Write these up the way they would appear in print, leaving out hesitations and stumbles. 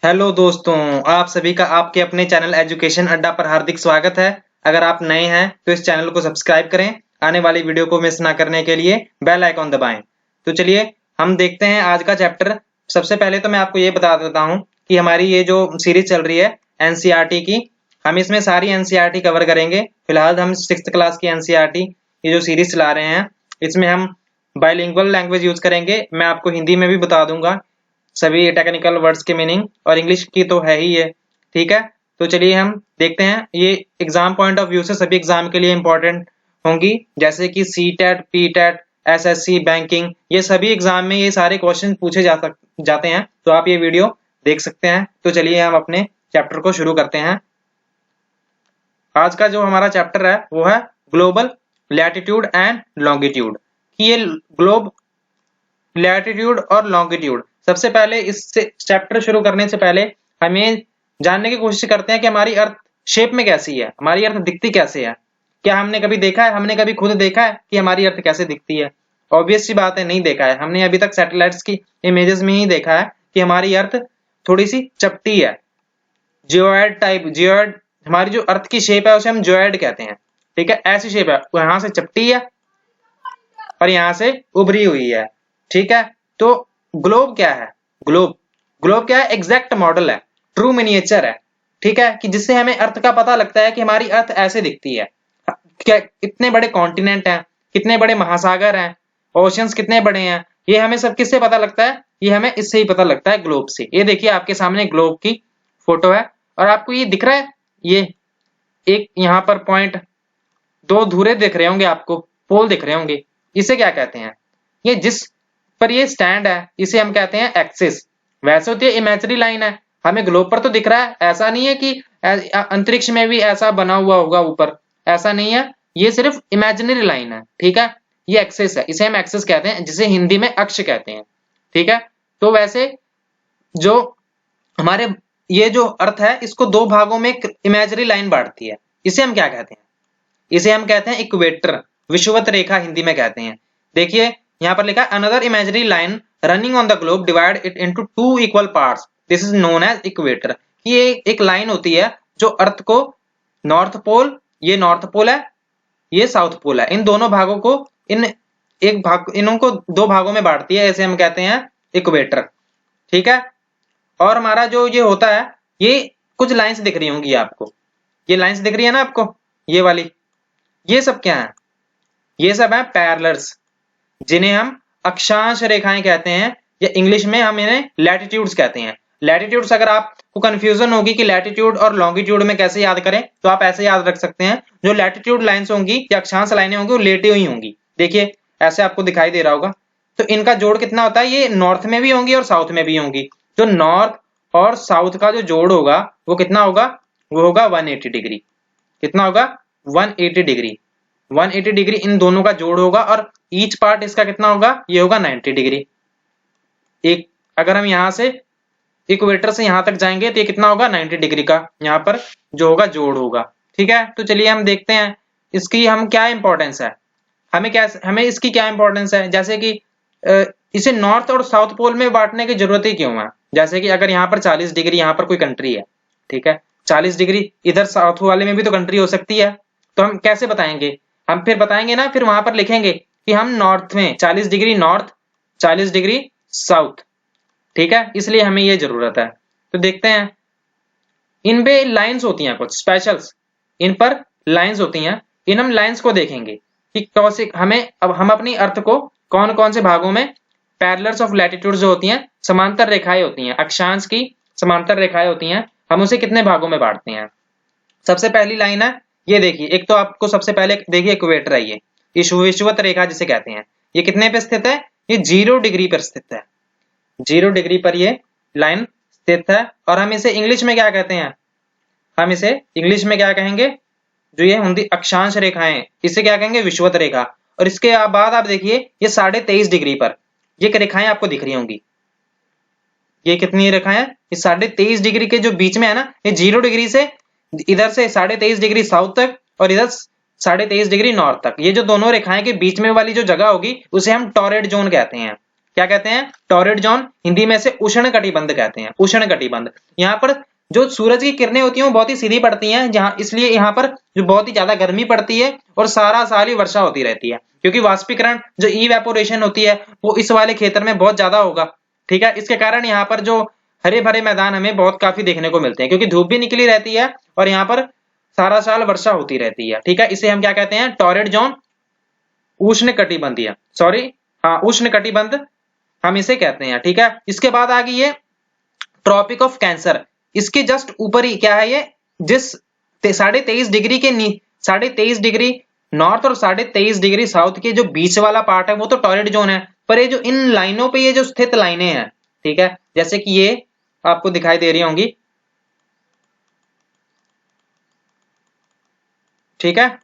Hello दोस्तों, आप सभी का आपके अपने चैनल एजुकेशन अड्डा पर हार्दिक स्वागत है। अगर आप नए हैं तो इस चैनल को सब्सक्राइब करें। आने वाली वीडियो को मिस ना करने के लिए बेल आइकॉन दबाएं। तो चलिए हम देखते हैं आज का चैप्टर। सबसे पहले तो मैं आपको ये बता देता हूँ कि हमारी ये जो सीरीज चल रही है एनसीईआरटी की, हम इसमें सारी एनसीईआरटी कवर करेंगे। फिलहाल हम 6th क्लास की एनसीईआरटी ये जो सीरीज चला रहे हैं, इसमें हम बाइलिंगुअल लैंग्वेज यूज करेंगे। मैं आपको हिंदी में भी बता दूंगा सभी टेक्निकल वर्ड्स के मीनिंग, और इंग्लिश की तो है ही है। ठीक है, तो चलिए हम देखते हैं। ये एग्जाम पॉइंट ऑफ व्यू से सभी एग्जाम के लिए इंपॉर्टेंट होंगी, जैसे कि C TET, P TET, SSC, banking, ये सभी एग्जाम में ये सारे क्वेश्चन पूछे जाते हैं। तो आप ये वीडियो देख सकते हैं। तो चलिए हम अपने चैप्टर को शुरू करते हैं। आज का जो हमारा चैप्टर है वो है ग्लोबल लैटिट्यूड एंड लॉन्गिट्यूड। कि ये ग्लोब लैटिट्यूड और लॉन्गिट्यूड, सबसे पहले इस चैप्टर शुरू करने से पहले हमें जानने की कोशिश करते हैं कि हमारी अर्थ शेप में कैसी है, हमारी अर्थ दिखती कैसे है। क्या हमने कभी देखा है, हमने कभी खुद देखा है कि हमारी अर्थ कैसे दिखती है? ऑब्वियस सी बात है, नहीं देखा है। हमने अभी तक सैटेलाइट्स की इमेजेस में ही देखा है कि हमारी अर्थ थोड़ी सी चपटी है, जियोइड टाइप। जियोइड हमारी जो अर्थ की शेप है उसे हम जियोइड कहते हैं। ठीक है, ऐसी शेप है, यहां से चपटी है और यहां से उभरी हुई है। ठीक है, तो ग्लोब क्या है? ग्लोब क्या है? एग्जैक्ट मॉडल है, ट्रू मिनिएचर है। ठीक है, कि जिससे हमें अर्थ का पता लगता है कि हमारी अर्थ ऐसे दिखती है। क्या इतने बड़े कॉन्टिनेंट हैं, कितने बड़े महासागर हैं, ओशियंस कितने बड़े हैं, ये हमें सब किससे पता लगता है? ये हमें इससे ही पता लगता है, ग्लोब से। ये देखिए आपके सामने ग्लोब की फोटो है और आपको ये दिख रहा है, ये एक यहाँ पर पॉइंट, दो धुरे दिख रहे होंगे आपको, पोल दिख रहे होंगे। इसे क्या कहते हैं? ये जिस पर ये स्टैंड है इसे हम कहते हैं एक्सिस। वैसे होती है इमेजिनरी लाइन है, हमें ग्लोब पर तो दिख रहा है, ऐसा नहीं है कि अंतरिक्ष में भी ऐसा बना हुआ होगा ऊपर, ऐसा नहीं है। ये सिर्फ इमेजिनरी लाइन है। ठीक है, ये एक्सिस है, इसे हम एक्सिस कहते हैं, जिसे हिंदी में अक्ष कहते हैं। ठीक है, तो वैसे जो हमारे ये जो अर्थ है इसको दो भागों में इमेजिनरी लाइन बांटती है। इसे हम क्या कहते हैं? इसे हम कहते हैं इक्वेटर, विषुवत रेखा हिंदी में कहते हैं। देखिए यहाँ पर लिखा है another imaginary line running on the globe divide it into two equal parts, this is known as equator. ये एक लाइन होती है जो अर्थ को नॉर्थ पोल, ये नॉर्थ पोल है, ये साउथ पोल है, इन दोनों भागों को इनको दो भागों में बांटती है। इसे हम कहते हैं इक्वेटर। ठीक है, और हमारा जो ये होता है, ये कुछ लाइंस दिख रही होंगी आपको, ये लाइंस दिख रही है ना आपको, ये वाली, ये सब क्या है? ये सब है पैरेलल्स, जिन्हें हम अक्षांश रेखाएं कहते हैं, या इंग्लिश में हम इन्हें लैटिट्यूड्स कहते हैं। लैटिट्यूड्स, अगर आपको कंफ्यूजन होगी कि लैटिट्यूड और लॉन्गिट्यूड में कैसे याद करें, तो आप ऐसे याद रख सकते हैं, जो लैटिट्यूड लाइंस होंगी या अक्षांश लाइनें होंगी वो लेटी हुई होंगी। देखिए ऐसे आपको दिखाई दे रहा होगा। तो इनका जोड़ कितना होता है? ये नॉर्थ में भी होंगी और साउथ में भी होंगी। जो नॉर्थ और साउथ का जो जोड़ होगा वो कितना होगा? वो होगा 180 डिग्री। कितना होगा? 180 डिग्री। 180 डिग्री इन दोनों का जोड़ होगा, और ईच पार्ट इसका कितना होगा? ये होगा 90 डिग्री। एक अगर हम यहां से इक्वेटर से यहां तक जाएंगे तो ये कितना होगा? 90 डिग्री का यहाँ पर जो होगा जोड़ होगा। ठीक है, तो चलिए हम देखते हैं इसकी हम क्या इंपॉर्टेंस है, हमें इसकी क्या इंपॉर्टेंस है। जैसे कि इसे नॉर्थ और साउथ पोल में बांटने की जरूरत ही क्यों है? जैसे कि अगर यहाँ पर 40 डिग्री यहाँ पर कोई कंट्री है, ठीक है, 40 डिग्री इधर साउथ वाले में भी तो कंट्री हो सकती है, तो हम कैसे बताएंगे? हम फिर बताएंगे ना, फिर वहां पर लिखेंगे कि हम नॉर्थ में 40 डिग्री नॉर्थ, 40 डिग्री साउथ। ठीक है, इसलिए हमें ये जरूरत है। तो देखते हैं, इन पे लाइंस होती हैं कुछ स्पेशल्स, इन पर लाइंस होती हैं। इन हम लाइंस को देखेंगे कि कैसे हमें, अब हम अपनी अर्थ को कौन कौन से भागों में, पैरेलल्स ऑफ लैटिट्यूड जो होती हैं, समांतर रेखाएं होती हैं, अक्षांश की समांतर रेखाएं होती हैं, हम उसे कितने भागों में बांटते हैं? सबसे पहली लाइन है, ये देखिए, एक तो आपको सबसे पहले देखिए इक्वेटर है, ये विषुवत रेखा जिसे कहते हैं। ये कितने पे स्थित है? ये 0 डिग्री पर स्थित है। 0 डिग्री पर ये लाइन स्थित है। और हम इसे इंग्लिश में क्या कहते हैं? हम इसे इंग्लिश में क्या कहेंगे? जो ये होंगी अक्षांश रेखाएं, इसे क्या कहेंगे? विषुवत रेखा। और इसके बाद आप देखिए, ये 23.5 डिग्री पर ये रेखाएं आपको दिख रही होंगी। ये कितनी रेखाएं हैं? ये 23.5 डिग्री के जो बीच में है ना, ये 0 डिग्री से इधर से 23.5 डिग्री साउथ तक और इधर 23.5 डिग्री नॉर्थ तक, ये जो दोनों रेखाएं के बीच में वाली जो जगह होगी उसे हम टॉरेड जोन कहते हैं। क्या कहते हैं? टॉरिड जोन, हिंदी में से उष्ण कटिबंध कहते हैं, उष्ण कटिबंध। यहाँ पर जो सूरज की किरणें होती हैं वो बहुत ही सीधी पड़ती हैं, जहां इसलिए यहाँ पर जो बहुत ही ज्यादा गर्मी पड़ती है और सारा साल ही वर्षा होती रहती है, क्योंकि वाष्पीकरण जो इवेपोरेशन होती है वो इस वाले क्षेत्र में बहुत ज्यादा होगा। ठीक है, इसके कारण यहाँ पर जो हरे भरे मैदान हमें बहुत काफी देखने को मिलते हैं, क्योंकि धूप भी निकली रहती है और यहाँ पर सारा साल वर्षा होती रहती है। ठीक है, इसे हम क्या कहते हैं? टॉरिड जोन, उष्ण कटिबंधीय, सॉरी हाँ उष्ण कटिबंध हम इसे कहते हैं। ठीक है, इसके बाद आ गई ये ट्रॉपिक ऑफ कैंसर। इसके जस्ट ऊपर ही क्या है ये, जिस 23.5 डिग्री के 23.5 डिग्री नॉर्थ और 23.5 डिग्री साउथ के जो बीच वाला पार्ट है वो तो टॉरिड जोन है, पर ये जो इन लाइनों पे ये जो स्थित लाइनें हैं, ठीक है, जैसे कि ये आपको दिखाई दे रही होंगी। ठीक है,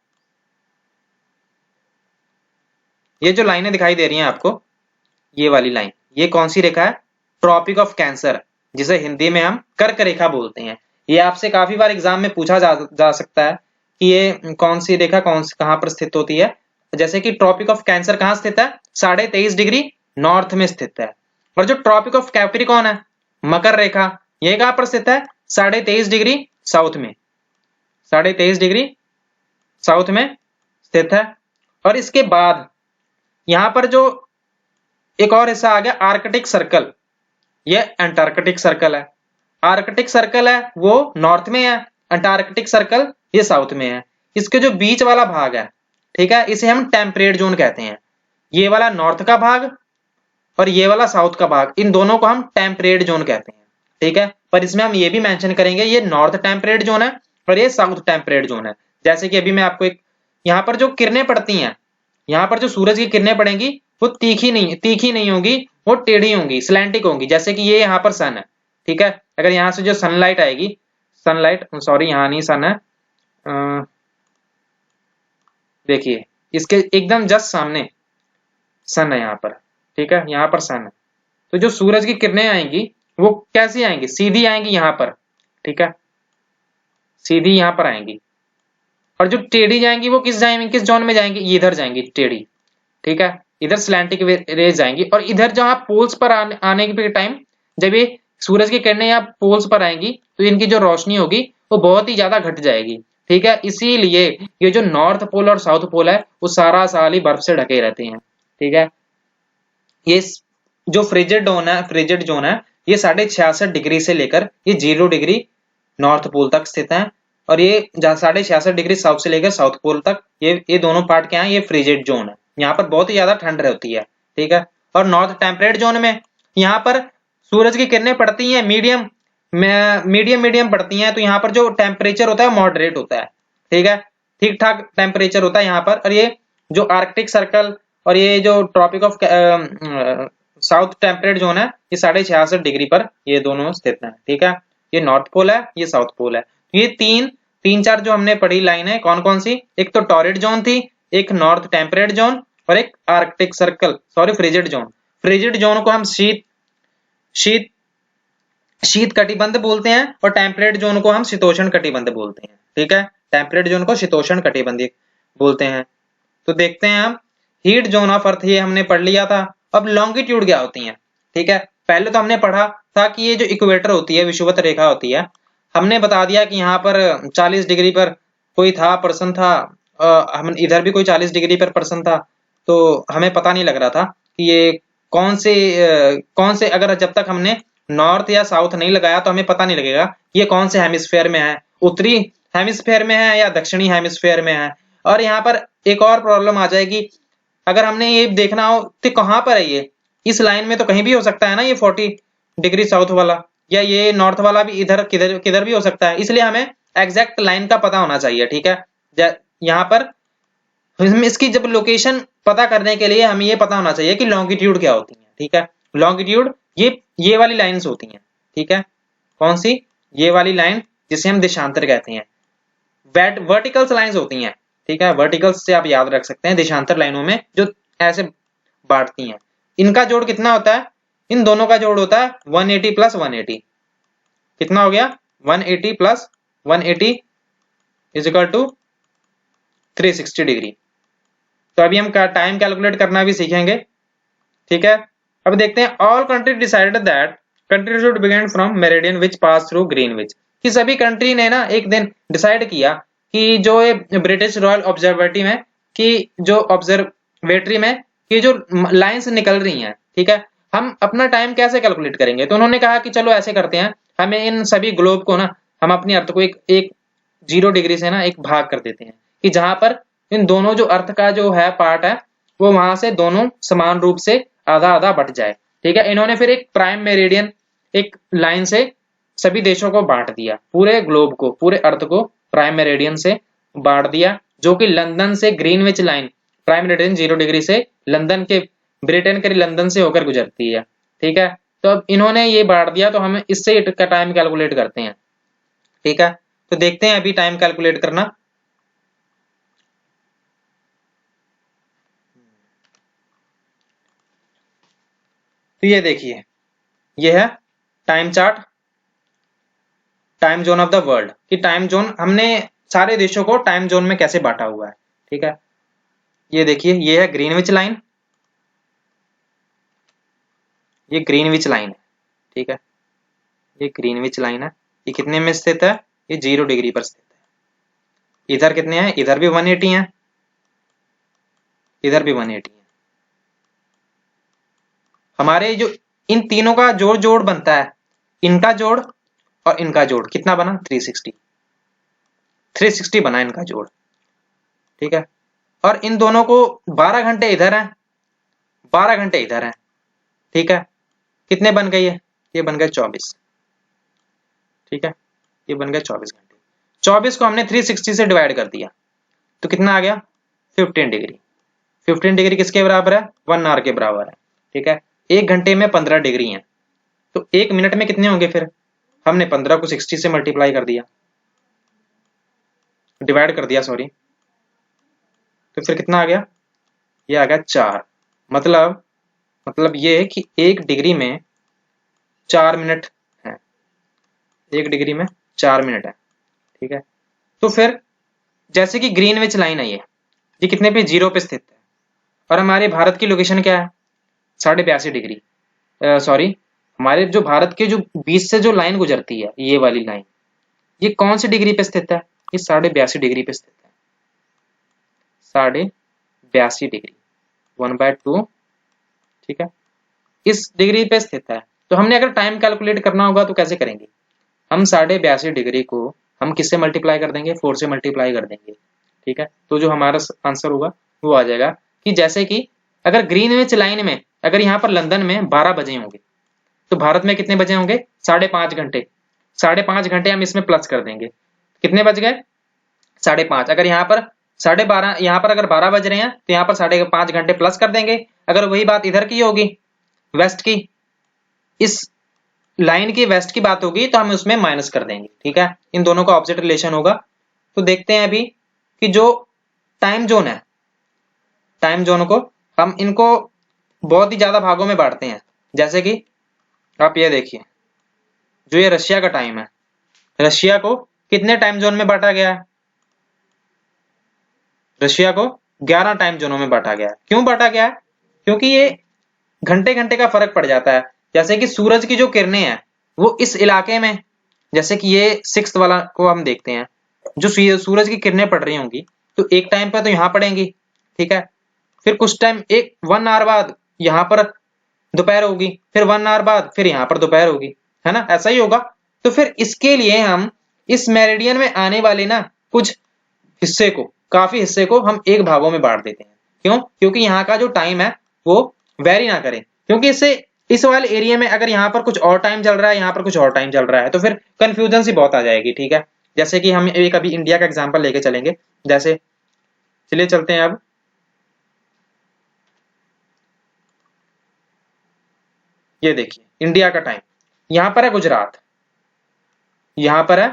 ये जो लाइनें दिखाई दे रही हैं आपको, ये वाली लाइन, ये कौन सी रेखा है? ट्रॉपिक ऑफ कैंसर, जिसे हिंदी में हम कर्क रेखा बोलते हैं। ये आपसे काफी बार एग्जाम में पूछा जा सकता है कि ये कौन सी रेखा कहां पर स्थित होती है। जैसे कि ट्रॉपिक ऑफ कैंसर कहां स्थित है? 23.5 डिग्री नॉर्थ में स्थित है। और जो ट्रॉपिक ऑफ कैप्रिकॉर्न है, मकर रेखा, ये कहां पर स्थित है? 23.5 डिग्री साउथ में, 23.5 डिग्री साउथ में स्थित है। और इसके बाद यहां पर जो एक और हिस्सा आ गया आर्कटिक सर्कल, ये अंटार्कटिक सर्कल है। आर्कटिक सर्कल है वो नॉर्थ में है, अंटार्कटिक सर्कल ये साउथ में है। इसके जो बीच वाला भाग है, ठीक है, इसे हम टेम्परेट जोन कहते हैं। ये वाला नॉर्थ का भाग और ये वाला साउथ का भाग, इन दोनों को हम टेम्परेट जोन कहते हैं। ठीक है, पर इसमें हम ये भी मेंशन करेंगे ये नॉर्थ टेम्परेट जोन है और ये साउथ टेम्परेट जोन है। जैसे कि अभी मैं आपको एक, यहाँ पर जो किरणें पड़ती हैं, यहाँ पर जो सूरज की किरणें पड़ेंगी वो तीखी नहीं होंगी, वो टेढ़ी होंगी, स्लैंटिक होंगी। जैसे कि ये यहाँ पर सन है, ठीक है, अगर यहाँ से जो सनलाइट आएगी, सनलाइट सॉरी यहाँ नहीं सन है, देखिए इसके एकदम जस्ट सामने सन है यहाँ पर। ठीक है, यहाँ पर सन है, तो जो सूरज की किरणें आएंगी वो कैसी आएंगी? सीधी आएंगी यहाँ पर। ठीक है, सीधी यहाँ पर आएंगी। और जो टेढ़ी जाएंगी वो किस जोन में जाएंगी? इधर जाएंगी टेढ़ी। ठीक है, इधर स्लैंटिक रेज जाएंगी। और इधर जहां पोल्स पर आने के टाइम, जब ये सूरज की किरणें यहाँ पोल्स पर आएंगी तो इनकी जो रोशनी होगी वो बहुत ही ज्यादा घट जाएगी। ठीक है, इसीलिए ये जो नॉर्थ पोल और साउथ पोल है वो सारा साल ही बर्फ से ढके रहते हैं। ठीक है, ये जो फ्रिजिड जोन है ये 66.5 डिग्री से लेकर ये 0 डिग्री नॉर्थ पोल तक स्थित है। और ये 66.5 डिग्री साउथ से लेकर साउथ पोल तक, ये दोनों पार्ट क्या है? ये फ्रिजिड जोन है। यहाँ पर बहुत ही ज्यादा ठंड रहती है। ठीक है, और नॉर्थ टेम्परेट जोन में यहाँ पर सूरज की किरणें पड़ती हैं मीडियम पड़ती हैं, तो यहाँ पर जो टेम्परेचर होता है मॉडरेट होता है। ठीक है, ठीक ठाक टेम्परेचर होता है यहाँ पर। और ये जो आर्कटिक सर्कल और ये जो tropic of south temperate zone है ये 66.5 डिग्री पर ये दोनों स्थित है। ठीक है, ये नॉर्थ पोल है, ये साउथ पोल है। ये तीन चार जो हमने पढ़ी लाइन है कौन कौन सी? एक तो टॉरिड जोन थी, एक नॉर्थ टेम्परेट जोन और एक Arctic circle, sorry frigid zone. Frigid zone को हम शीत कटिबंध बोलते हैं और टेम्परेट जोन को हम शीतोष्ण कटिबंध बोलते हैं। ठीक है, टेम्परेट जोन को शीतोष्ण कटिबंधी बोलते हैं। तो देखते हैं हम हीट जोन ऑफ अर्थ, ये हमने पढ़ लिया था। अब लॉन्गिट्यूड क्या होती है? ठीक है, पहले तो हमने पढ़ा था कि ये जो इक्वेटर होती है, विषुवत रेखा होती है, हमने बता दिया कि यहाँ पर 40 डिग्री पर कोई था पर्सन था, हम इधर भी कोई 40 डिग्री पर पर्सन था। तो हमें पता नहीं लग रहा था कि ये कौन से अगर जब तक हमने नॉर्थ या साउथ नहीं लगाया तो हमें पता नहीं लगेगा ये कौन से हेमिस्फेयर में है, उत्तरी हेमिस्फेयर में है या दक्षिणी हेमिस्फेयर में है। और यहाँ पर एक और प्रॉब्लम आ जाएगी, अगर हमने ये देखना हो तो कहाँ पर है ये, इस लाइन में तो कहीं भी हो सकता है ना, ये 40 डिग्री साउथ वाला, या ये नॉर्थ वाला भी इधर किधर भी हो सकता है। इसलिए हमें एग्जैक्ट लाइन का पता होना चाहिए। ठीक है, यहाँ पर इसकी जब लोकेशन पता करने के लिए हमें ये पता होना चाहिए कि लॉन्गिट्यूड क्या होती है। ठीक है, लॉन्गिट्यूड ये वाली लाइंस होती हैं। ठीक है, कौन सी? ये वाली लाइन जिसे हम देशांतर कहते हैं। वर्टिकल्स लाइंस होती हैं। ठीक है, वर्टिकल्स से आप याद रख सकते हैं, देशांतर लाइनों में जो ऐसे बांटती हैं। इनका जोड़ कितना होता है? इन दोनों का जोड़ होता है 180 प्लस 180। कितना हो गया? 180 plus 180 is equal to 360 degree. तो अभी हम टाइम कैलकुलेट करना भी सीखेंगे। ठीक है, अब देखते हैं all country decided that country should begin from meridian which pass through Greenwich, कि सभी कंट्री ने ना एक दिन डिसाइड किया कि जो ये ब्रिटिश रॉयल ऑब्जर्वेटरी में कि जो ऑब्जर्वेटरी में कि जो लाइंस निकल रही हैं, ठीक है, हम अपना टाइम कैसे कैलकुलेट करेंगे। तो उन्होंने कहा कि चलो ऐसे करते हैं, हमें इन सभी ग्लोब को ना हम अपनी अर्थ को एक 0 डिग्री से ना एक भाग कर देते हैं कि जहां पर इन दोनों जो अर्थ का जो है पार्ट है वो वहां से दोनों समान रूप से आधा आधा बट जाए, ठीक है। इन्होंने फिर एक प्राइम मेरिडियन एक लाइन से सभी देशों को बांट दिया, पूरे ग्लोब को, पूरे अर्थ को प्राइम मेरिडियन से बांट दिया, जो कि लंदन से Greenwich line prime meridian 0 degree से लंदन के ब्रिटेन के लंदन से होकर गुजरती है, ठीक है। तो अब इन्होंने ये बांट दिया तो हम इससे का टाइम कैलकुलेट करते हैं, ठीक है। तो देखते हैं अभी टाइम कैलकुलेट करना। तो ये देखिए, ये है time chart, time zone of the world, कि टाइम जोन हमने सारे देशों को टाइम जोन में कैसे बांटा हुआ है, ठीक है। ये देखिए, ये है ग्रीनविच लाइन, ये ग्रीनविच लाइन है, ठीक है। ये ग्रीनविच लाइन है, ये कितने में स्थित है, ये 0 डिग्री पर स्थित है। इधर कितने हैं, इधर भी 180 है, इधर भी 180 है। हमारे जो इन तीनों का जोड़ जोड़ बनता है, इनका जोड़ और इनका जोड़ कितना बना, 360 बना इनका जोड़, ठीक है। और इन दोनों को 12 घंटे इधर है, 12 घंटे इधर है, ठीक है। कितने बन गए ये बन गए 24, ठीक है। ये बन गए 24 घंटे। 24 को हमने 360 से डिवाइड कर दिया तो कितना आ गया, 15 डिग्री। 15 डिग्री किसके बराबर है, 1 आवर के बराबर है, ठीक है। 1 घंटे में 15 डिग्री है, तो 1 मिनट में कितने होंगे, फिर हमने 15 को 60 से मल्टीप्लाई कर दिया, डिवाइड कर दिया, सॉरी। तो फिर कितना आ गया, ये आ गया 4। मतलब ये है कि 1 डिग्री में 4 मिनट है, 1 डिग्री में 4 मिनट है, ठीक है। तो फिर जैसे कि ग्रीनविच लाइन है, ये कितने पे, 0 पे स्थित है, और हमारे भारत की लोकेशन क्या है, 82.5 डिग्री, सॉरी, हमारे जो भारत के जो बीच से जो लाइन गुजरती है, ये वाली लाइन, ये कौन सी डिग्री पे स्थित है, ये 82.5 डिग्री पे स्थित है, 82.5 डिग्री, 1/2, ठीक है, इस डिग्री पे स्थित है। तो हमने अगर टाइम कैलकुलेट करना होगा तो कैसे करेंगे, हम 82.5 डिग्री को हम किससे मल्टीप्लाई कर देंगे, 4 से मल्टीप्लाई कर देंगे, ठीक है। तो जो हमारा आंसर होगा वो आ जाएगा कि जैसे कि अगर ग्रीनविच लाइन में अगर यहाँ पर लंदन में 12 बजे होंगे तो भारत में कितने बजे होंगे, 5.5 घंटे। 5.5 घंटे हम इसमें प्लस कर देंगे, कितने बज गए, 5.5। अगर यहाँ पर 12:30, यहाँ पर अगर 12 बज रहे हैं तो यहाँ पर 5.5 घंटे प्लस कर देंगे। अगर वही बात इधर की होगी, वेस्ट की, इस लाइन की वेस्ट की बात होगी तो हम उसमें माइनस कर देंगे, ठीक है। इन दोनों का ऑपोजिट रिलेशन होगा। तो देखते हैं अभी कि जो टाइम जोन है, टाइम जोन को हम इनको बहुत ही ज्यादा भागों में बांटते हैं। जैसे कि आप ये देखिए, जो ये रशिया का टाइम है, रशिया को कितने टाइम जोन में बांटा गया है, रशिया को 11 टाइम जोनों में बांटा गया है। क्यों बांटा गया है, क्योंकि ये घंटे घंटे का फर्क पड़ जाता है। जैसे कि सूरज की जो किरणें हैं वो इस इलाके में, जैसे कि ये 6th वाला को हम देखते हैं, जो सूरज की किरणें पड़ रही होंगी तो एक टाइम पर तो यहाँ पड़ेंगी, ठीक है। फिर कुछ टाइम 1 आवर बाद यहाँ पर दोपहर होगी, फिर 1 आवर बाद फिर यहाँ पर दोपहर होगी, है ना, ऐसा ही होगा। तो फिर इसके लिए हम इस मेरिडियन में आने वाले ना कुछ हिस्से को, काफी हिस्से को हम एक भागों में बांट देते हैं। क्यों, क्योंकि यहाँ का जो टाइम है वो वेरी ना करे, क्योंकि इससे इस वाले एरिया में अगर यहाँ पर कुछ और टाइम चल रहा है, यहाँ पर कुछ और टाइम चल रहा है, तो फिर कंफ्यूजन सी बहुत आ जाएगी, ठीक है। जैसे कि हम एक अभी इंडिया का एग्जांपल लेके चलेंगे, जैसे चलिए चलते हैं अब। ये देखिए इंडिया का टाइम, यहाँ पर है गुजरात, यहाँ पर है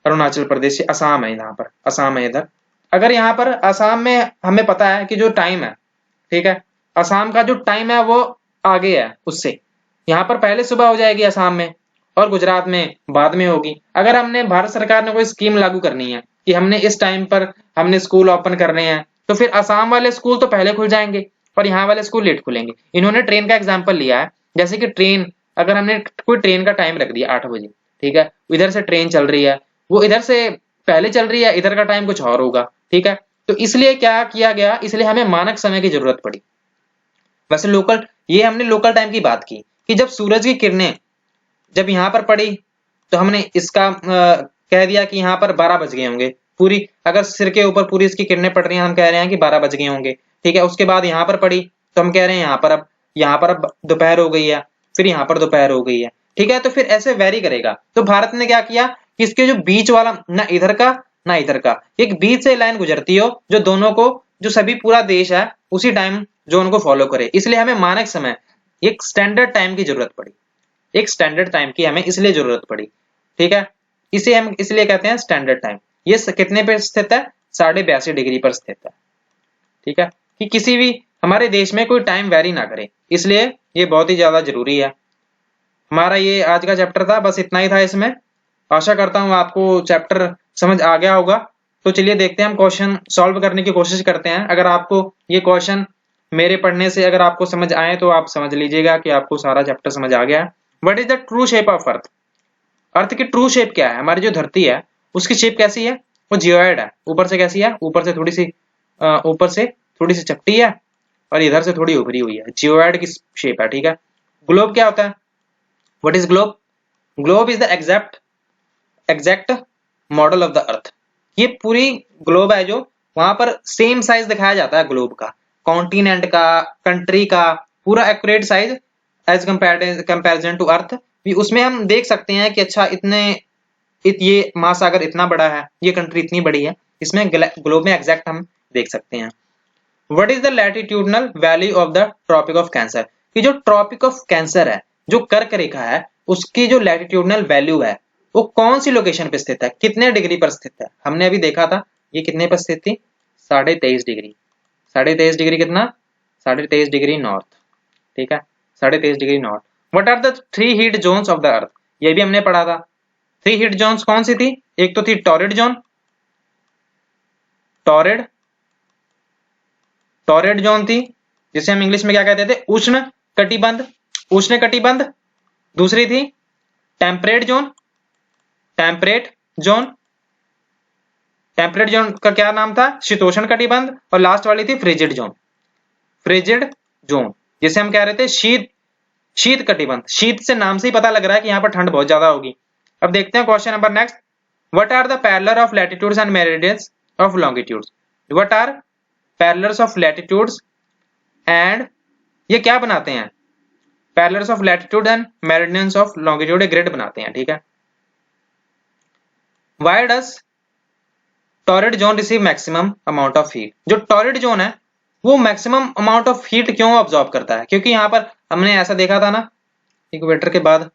अरुणाचल प्रदेश, असम है, यहाँ पर असम है इधर। अगर यहाँ पर असम में हमें पता है कि जो टाइम है, ठीक है, असम का जो टाइम है वो आगे है उससे, यहाँ पर पहले सुबह हो जाएगी असम में और गुजरात में बाद में होगी। अगर हमने भारत सरकार ने कोई स्कीम लागू करनी है कि हमने इस टाइम पर हमने स्कूल ओपन करने हैं, तो फिर असम वाले स्कूल तो पहले खुल जाएंगे और यहाँ वाले स्कूल लेट खुलेंगे। इन्होंने ट्रेन का एग्जाम्पल लिया है, जैसे कि ट्रेन, अगर हमने कोई ट्रेन का टाइम रख दिया 8 बजे, ठीक है, इधर से ट्रेन चल रही है, वो इधर से पहले चल रही है, इधर का टाइम कुछ और होगा, ठीक है। तो इसलिए क्या किया गया, इसलिए हमें मानक समय की जरूरत पड़ी। वैसे लोकल, ये हमने लोकल टाइम की बात की कि जब सूरज की किरणें जब यहाँ पर पड़ी तो हमने इसका कह दिया कि यहाँ पर 12 बज गए होंगे, पूरी अगर सिर के ऊपर पूरी इसकी किरणें पड़ रही हैं, हम कह रहे हैं कि 12 बज गए होंगे, ठीक है। उसके बाद यहाँ पर पड़ी तो हम कह रहे हैं यहाँ पर अब दोपहर हो गई है, फिर यहाँ पर दोपहर हो गई है, ठीक है। तो फिर ऐसे वेरी करेगा। तो भारत ने क्या किया कि इसके जो बीच वाला, ना इधर का ना इधर का, एक बीच से लाइन गुजरती हो जो दोनों को, जो सभी पूरा देश है उसी टाइम जोन को फॉलो करे। इसलिए हमें मानक समय, एक स्टैंडर्ड टाइम की जरूरत पड़ी, एक स्टैंडर्ड टाइम की हमें इसलिए जरूरत पड़ी, ठीक है। इसे हम इसलिए कहते हैं स्टैंडर्ड टाइम। ये कितने पे स्थित है, 82.5 डिग्री पर स्थित है, ठीक है, कि किसी भी हमारे देश में कोई टाइम वेरी ना करे, इसलिए ये बहुत ही ज्यादा जरूरी है। हमारा ये आज का चैप्टर था, बस इतना ही था इसमें। आशा करता हूँ आपको चैप्टर समझ आ गया होगा। तो चलिए देखते हैं, हम क्वेश्चन सॉल्व करने की कोशिश करते हैं। अगर आपको ये क्वेश्चन मेरे पढ़ने से अगर आपको समझ आए तो आप समझ लीजिएगा कि आपको सारा चैप्टर समझ आ गया है। What is the true shape of Earth? Earth की ट्रू शेप क्या है? हमारी जो धरती है उसकी शेप कैसी है? वो जियोइड है। ऊपर से कैसी है? ऊपर से थोड़ी सी चपटी है और इधर से थोड़ी उभरी हुई है, जियोइड की शेप है, ठीक है। ग्लोब क्या होता है? What is globe? Globe is the exact model of the earth. ये पूरी ग्लोब है जो वहां पर सेम साइज दिखाया जाता है ग्लोब का, कॉन्टिनेंट का, कंट्री का, पूरा accurate size as comparison to earth. उसमें हम देख सकते हैं कि अच्छा ये महासागर इतना बड़ा है, ये कंट्री इतनी बड़ी है, इसमें ग्लोब में एग्जैक्ट हम देख सकते हैं। What is the latitudinal value of the tropic of cancer? कि जो ट्रॉपिक ऑफ कैंसर है, जो कर्क रेखा है, उसकी जो लैटिट्यूडनल वैल्यू है वो कौन सी लोकेशन पे स्थित है, कितने डिग्री पर स्थित है? हमने अभी देखा था ये कितने पर स्थित थी, 23.5 डिग्री। 23.5 डिग्री कितना? 23.5 डिग्री नॉर्थ, ठीक है, 23.5 degree north. What are the 3 heat zones of the earth? ये भी हमने पढ़ा था। 3 हीट जोन्स कौन सी थी? एक तो थी टॉरिड जोन, टॉरिड जोन थी, जिसे हम इंग्लिश में क्या कहते थे? उष्ण कटिबंध। दूसरी थी टेम्परेट जोन, टेम्परेट जोन का क्या नाम था? शीतोष्ण कटिबंध। और लास्ट वाली थी फ्रिजिड जोन, जिसे हम कह रहे थे शीत कटिबंध। शीत से नाम से ही पता लग रहा है कि यहाँ पर ठंड बहुत ज्यादा होगी। अब देखते हैं question number next. What are the parallel of latitudes and meridians of longitudes? What are parallels of latitudes and, ये क्या बनाते हैं? Parallels of latitude and meridians of longitude एक ग्रिड बनाते हैं, ठीक है। Why does torrid zone receive maximum amount of heat? जो टॉरिड जोन है वो मैक्सिमम अमाउंट ऑफ हीट क्यों ऑब्जॉर्व करता है? क्योंकि यहाँ पर हमने ऐसा देखा था ना, इक्वेटर के बाद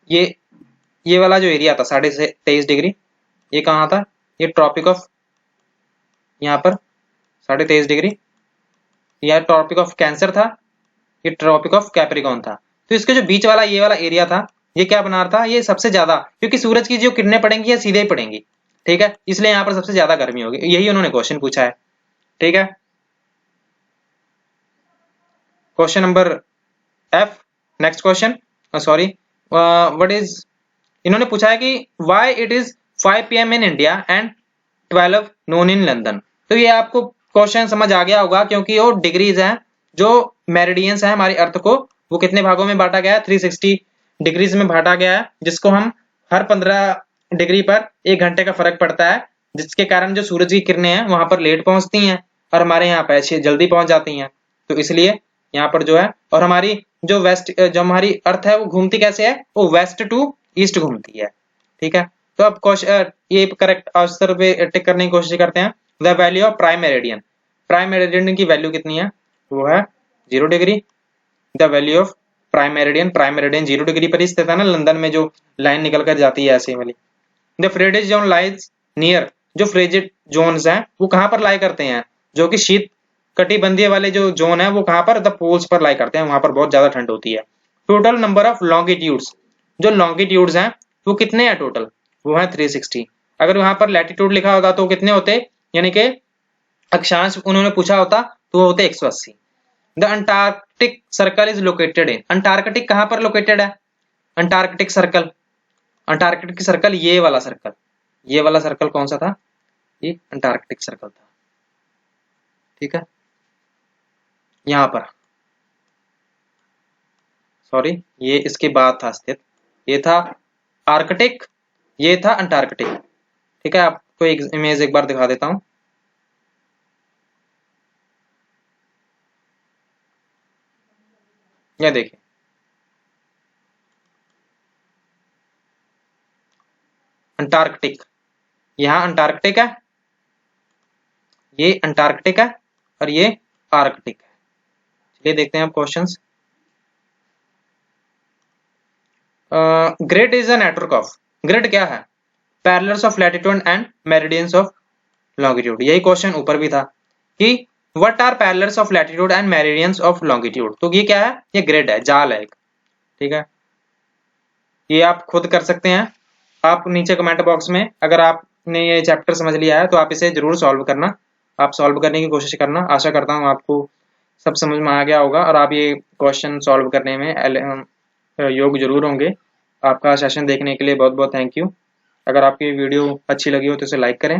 ये वाला जो एरिया था 23.5 डिग्री, ये कहाँ था? ये ट्रॉपिक ऑफ, यहाँ पर 23.5 डिग्री, यह ट्रॉपिक ऑफ कैंसर था, ये ट्रॉपिक ऑफ कैप्रिकॉर्न था। तो इसके जो बीच वाला ये वाला एरिया था, ये क्या बना रहा था? ये सबसे ज्यादा, क्योंकि सूरज की जो किरणें पड़ेंगी ये सीधे ही पड़ेंगी, ठीक है, इसलिए यहाँ पर सबसे ज्यादा गर्मी होगी। यही उन्होंने क्वेश्चन पूछा है, ठीक है। Question number F, next question, sorry, what is, इन्होंने पूछा है कि why it is 5 PM in India and 12 Noon in London. तो ये आपको क्वेश्चन समझ आ गया होगा, क्योंकि वो डिग्रीज हैं, जो मेरिडियंस है हमारी अर्थ को, वो कितने भागों में बांटा गया है? 360 डिग्रीज में बांटा गया है, जिसको हम हर 15 डिग्री पर 1 घंटे का फर्क पड़ता है, जिसके कारण जो सूरज की किरणें हैं वहां पर लेट पहुंचती हैं और हमारे यहाँ पे जल्दी पहुंच जाती हैं। तो इसलिए यहाँ पर जो है, और हमारी जो हमारी अर्थ है वो घूमती कैसे है? वो वेस्ट टू ईस्ट घूमती है, ठीक है। तो अब क्वेश्चन ये करेक्ट आंसर पे टिक करने की कोशिश करते हैं। The value of prime meridian की वैल्यू कितनी है? वो है 0 degree. The value of prime meridian 0 degree पर ही स्थित है ना, लंदन में जो लाइन निकल कर जाती है ऐसे वाली। The frigid zone lies near, जो फ्रिजिड जोन्स हैं वो कहाँ पर लाई करते हैं? जो कि शीत कटिबंधीय वाले जो जोन है वो कहाँ पर? द पोल्स पर लाई करते हैं, वहां पर बहुत ज्यादा ठंड होती है। टोटल नंबर ऑफ लॉन्गिट्यूड्स, जो लॉन्गिट्यूड्स हैं वो कितने हैं टोटल? वो है 360। अगर वहां पर लैटिट्यूड लिखा होता तो कितने होते? यानी कि अक्षांश उन्होंने पूछा होता तो वो होते 180। The Antarctic circle is located in, Antarctic कहां पर लोकेटेड है? अंटार्कटिक सर्कल, अंटार्कटिक सर्कल ये वाला सर्कल, ये वाला सर्कल कौन सा था? ये अंटार्कटिक सर्कल था, ठीक है, यहां पर, सॉरी ये इसके बाद था स्थित, ये था आर्कटिक, ये था अंटार्कटिक, ठीक है। आपको एक इमेज एक बार दिखा देता हूं, ये देखिए, अंटार्कटिक, यहाँ अंटार्कटिक है, ये अंटार्कटिक है और ये आर्कटिक है। चलिए देखते हैं अब questions. Grid is a network of, grid क्या है? Parallels of latitude and meridians of longitude, यही क्वेश्चन ऊपर भी था कि what are parallels of latitude and meridians of longitude, तो ये क्या है? ये ग्रिड है, जाल है एक, ठीक है। ये आप खुद कर सकते हैं, आप नीचे कमेंट बॉक्स में अगर आपने ये चैप्टर समझ लिया है तो आप इसे जरूर सॉल्व करना, आप सॉल्व करने की कोशिश करना। आशा करता हूँ आपको सब समझ में आ गया होगा और आप ये क्वेश्चन सॉल्व करने में योग्य जरूर होंगे। आपका सेशन देखने के लिए बहुत बहुत थैंक यू। अगर आपकी वीडियो अच्छी लगी हो तो इसे लाइक करें।